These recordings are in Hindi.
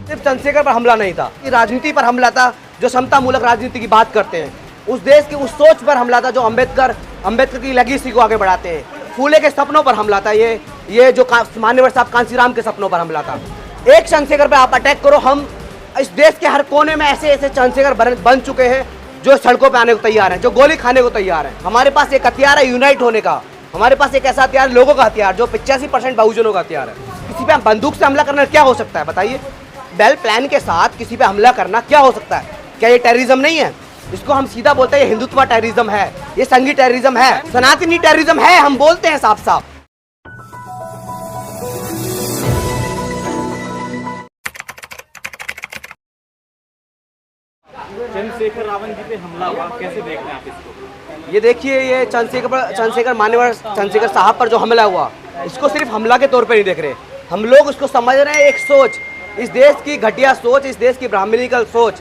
सिर्फ चंद्रशेखर पर हमला नहीं था, ये राजनीति पर हमला था, जो समता मूलक राजनीति की बात करते हैं। उस देश की उस सोच पर हमला था जो अंबेडकर की लेगेसी को आगे बढ़ाते हैं। फूले के सपनों पर हमला था, ये जो मान्यवर साहब कांसीराम के सपनों पर हमला था। एक चंद्रशेखर पे आप अटैक करो, हम इस देश के हर कोने में ऐसे ऐसे चंद्रशेखर बन चुके हैं जो सड़कों पे आने को तैयार हैं, जो गोली खाने को तैयार हैं। हमारे पास एक हथियार है यूनाइट होने का, हमारे पास एक ऐसा हथियार, लोगों का हथियार, जो 85% बहुजनों का हथियार है। किसी पे बंदूक से हमला करना क्या हो सकता है बताइए? वेल प्लान के साथ किसी पे हमला करना क्या हो सकता है? क्या ये टेररिज्म नहीं है? इसको हम सीधा बोलते हैं ये हिंदुत्व टेररिज्म है, ये संघी टेररिज्म है, सनातनी टेररिज्म है, हम बोलते हैं साफ साफ। चंद्रशेखर रावण जी पे हमला हुआ, कैसे देख रहे हैं आप इसको? ये देखिए, ये चंद्रशेखर मान्यवर चंद्रशेखर साहब पर जो हमला हुआ, इसको सिर्फ हमला के तौर पे नहीं देख रहे हम लोग, इसको समझ रहे हैं एक सोच, इस देश की घटिया सोच, इस देश की ब्राह्मणिकल सोच,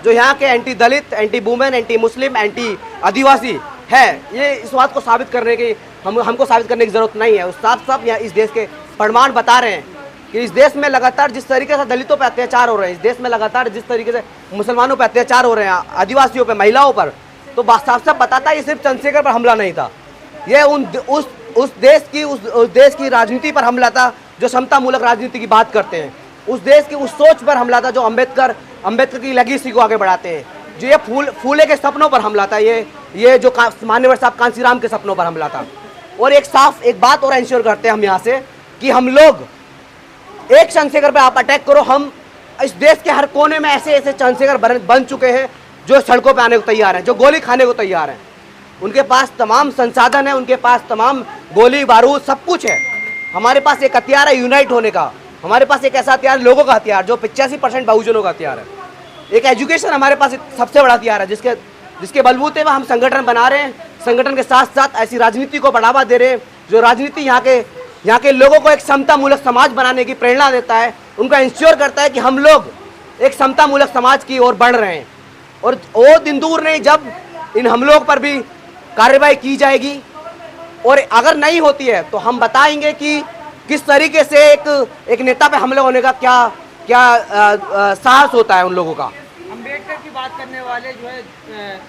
जो यहाँ के anti Dalit, anti women, anti Muslim, anti Adivasi है। ये इस बात को साबित करने की हमको साबित करने की जरूरत नहीं है। उस साफ यहाँ इस देश के प्रमाण बता रहे हैं कि इस देश में लगातार जिस तरीके से दलितों पर अत्याचार हो रहे हैं, इस देश में लगातार जिस तरीके से मुसलमानों पर अत्याचार हो रहे हैं, आदिवासियों पर, महिलाओं पर, तो साफ साफ बताता है ये सिर्फ चंद्रशेखर पर हमला नहीं था, ये उस देश की राजनीति पर हमला था जो समता मूलक राजनीति की बात करते हैं। उस देश की उस सोच पर हमला था जो अंबेडकर की लेगेसी को आगे बढ़ाते हैं। जो ये फूले के सपनों पर हमला था, ये जो मान्यवर साहब कांसीराम के सपनों पर हमला था। और एक बात और इंश्योर करते हैं हम यहाँ से कि हम लोग एक चंद्रशेखर पे आप अटैक करो, हम इस देश के हर कोने में ऐसे ऐसे चंद्रशेखर बन चुके हैं जो सड़कों पे आने को तैयार हैं, जो गोली खाने को तैयार हैं। उनके पास तमाम संसाधन है, उनके पास तमाम गोली बारूद सब कुछ है। हमारे पास एक हथियार है यूनाइट होने का, हमारे पास एक ऐसा हथियार, लोगों का हथियार, जो 85% बहुजनों का हथियार है। एक एजुकेशन हमारे पास सबसे बड़ा हथियार है, जिसके बलबूते में हम संगठन बना रहे हैं। संगठन के साथ साथ ऐसी राजनीति को बढ़ावा दे रहे हैं जो राजनीति यहाँ के लोगों को एक समता मूलक समाज बनाने की प्रेरणा देता है, उनका इंश्योर करता है कि हम लोग एक समता मूलक समाज की ओर बढ़ रहे हैं। और वो दिन दूर नहीं जब इन हमलों पर भी कार्रवाई की जाएगी, और अगर नहीं होती है तो हम बताएंगे कि किस तरीके से एक नेता पे हमला होने का क्या साहस होता है उन लोगों का। अम्बेडकर की बात करने वाले जो है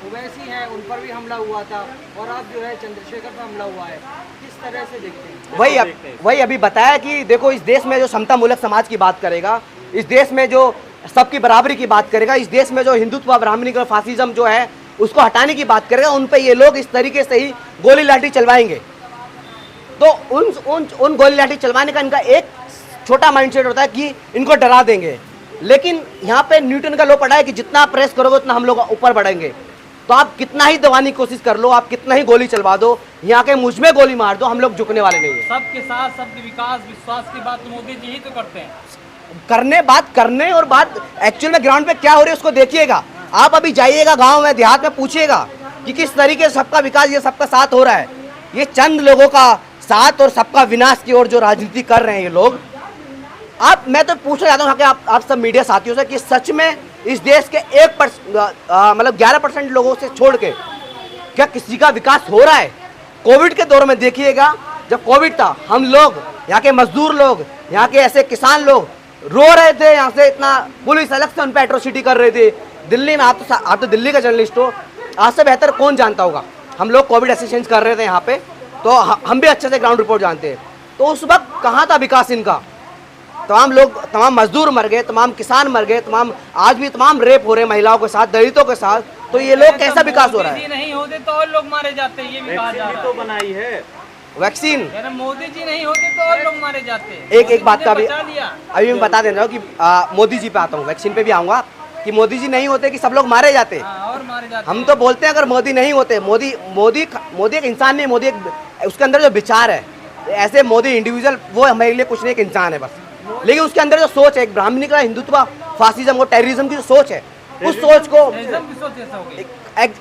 ओवैसी हैं, उन पर भी हमला हुआ था, और अब जो है चंद्रशेखर पर हमला हुआ है, किस तरह से देखते हैं? वही अभी बताया कि देखो, इस देश में जो समता मूलक समाज की बात करेगा, इस देश में जो सबकी बराबरी की बात करेगा, इस देश में जो हिंदुत्व, ब्राह्मणिक, फासिज्म जो है उसको हटाने की बात करेगा, उन पे ये लोग इस तरीके से ही गोली लाठी चलवाएंगे। तो उन गोली लाठी चलवाने का इनका एक छोटा माइंडसेट होता है कि इनको डरा देंगे, लेकिन यहाँ पे न्यूटन का लॉ पढ़ा है कि जितना प्रेस करोगे उतना हम लोग ऊपर बढ़ेंगे। तो आप कितना ही दबाने की कोशिश कर लो, आप कितना ही गोली चलवा दो, यहाँ के मुझ में गोली मार दो, हम लोग झुकने वाले नहीं है। सबके साथ सबके विकास विश्वास की बात मोदी जी ही तो करते हैं। बात करने और बात एक्चुअल में ग्राउंड पे क्या हो रही है उसको देखिएगा। आप अभी जाइएगा गांव में, देहात में, पूछिएगा कि किस तरीके से सबका विकास, ये सबका साथ हो रहा है। ये चंद लोगों का साथ और सबका विनाश की ओर जो राजनीति कर रहे हैं ये लोग। मैं तो पूछना चाहता हूँ कि आप सब मीडिया साथियों से कि सच में इस देश के 11% लोगों से छोड़ के क्या किसी का विकास हो रहा है? कोविड के दौर में देखिएगा, जब कोविड था, हम लोग, यहाँ के मजदूर लोग, यहाँ के ऐसे किसान लोग रो रहे थे, यहाँ से इतना पुलिस अलग से उन पर एट्रोसिटी कर रही थी। दिल्ली में, आप तो दिल्ली का जर्नलिस्ट हो, आज से बेहतर कौन जानता होगा। हम लोग कोविड असिस्टेंस कर रहे थे यहाँ पे, तो हम भी अच्छे से ग्राउंड रिपोर्ट जानते हैं। तो उस वक्त कहाँ था विकास इनका? तमाम मजदूर मर गए, तमाम किसान मर गए, आज भी तमाम रेप हो रहे हैं महिलाओं के साथ, दलितों के साथ। तो ये लोग कैसा विकास हो रहा है? नहीं होते तो और लोग मारे जाते, ये भी कहा जा रहा है। तो बनाई है वैक्सीन, मोदी जी नहीं होते तो और लोग मारे जाते। एक बात का अभी मैं बता दे रहा हूँ कि मोदी जी पे आता हूँ, वैक्सीन पे भी आऊँगा कि मोदी जी नहीं होते कि सब लोग मारे जाते। और मारे जाते। हम तो बोलते हैं अगर मोदी नहीं होते, मोदी एक इंसान नहीं, मोदी उसके अंदर जो विचार है, ऐसे मोदी इंडिविजुअल वो हमारे लिए कुछ नहीं, एक इंसान है बस। लेकिन उसके अंदर जो सोच है, एक ब्राह्मणिक, हिंदुत्व, फासिज्म और टेररिज्म की जो सोच है, उस सोच को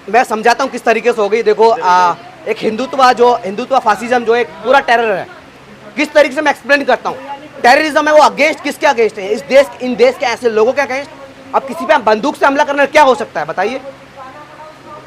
मैं समझाता हूँ किस तरीके से हो गई। देखो, एक हिंदुत्व फासिज्म जो एक पूरा टेरर है, किस तरीके से मैं एक्सप्लेन करता हूँ। टेररिज्म है वो अगेंस्ट किसके अगेंस्ट है? इन देश के ऐसे लोगों के अगेंस्ट। अब किसी पे बंदूक से हमला करना क्या हो सकता है बताइए?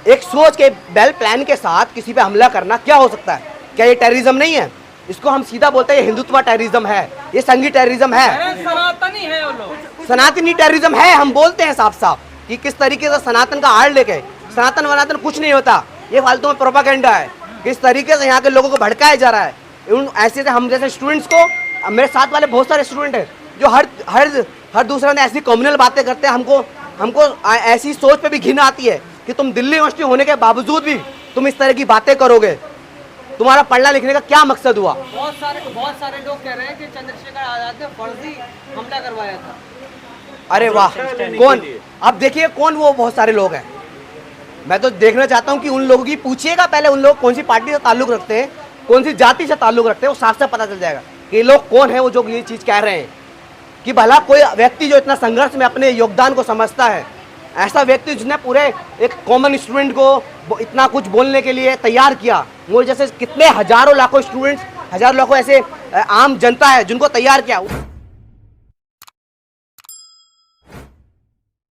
एक सोच के वेल प्लान के साथ किसी पे हमला करना क्या हो सकता है? क्या ये टेररिज्म नहीं है? इसको हम सीधा बोलते हैं ये हिंदुत्व टेररिज्म है, ये संघी टेररिज्म है, सनातनी है वो लोग। सनातनी टेररिज्म है। हम बोलते हैं साफ साफ कि किस तरीके से सनातन का आड़ लेके, सनातन वनातन कुछ नहीं होता, ये फालतू में प्रोपागेंडा है। किस तरीके से यहाँ के लोगों को भड़काया जा रहा है, उन ऐसे हम जैसे स्टूडेंट्स को, मेरे साथ वाले बहुत सारे स्टूडेंट हैं जो हर दूसरे ने ऐसी कम्युनल बातें करते हैं। हमको ऐसी सोच पे भी घिन आती है कि तुम दिल्ली यूनिवर्सिटी होने के बावजूद भी तुम इस तरह की बातें करोगे, तुम्हारा पढ़ना लिखने का क्या मकसद हुआ? बहुत सारे लोग कह रहे हैं कि चंद्रशेखर आजाद ने फर्जी हमला करवाया था। अरे वाह, कौन? अब देखिए कौन वो बहुत सारे लोग हैं। मैं तो देखना चाहता हूँ कि उन लोगों की पूछिएगा पहले, उन लोग कौन सी पार्टी से ताल्लुक रखते हैं, कौन सी जाति से ताल्लुक रखते हैं, वो साफ साफ पता चल जाएगा कि ये लोग कौन है वो जो ये चीज़ कह रहे हैं। कि भला कोई व्यक्ति जो इतना संघर्ष में अपने योगदान को समझता है, ऐसा व्यक्ति जिसने पूरे एक कॉमन स्टूडेंट को इतना कुछ बोलने के लिए तैयार किया, वो जैसे कितने हजारों लाखों स्टूडेंट्स, हजारों लाखों ऐसे आम जनता है जिनको तैयार किया।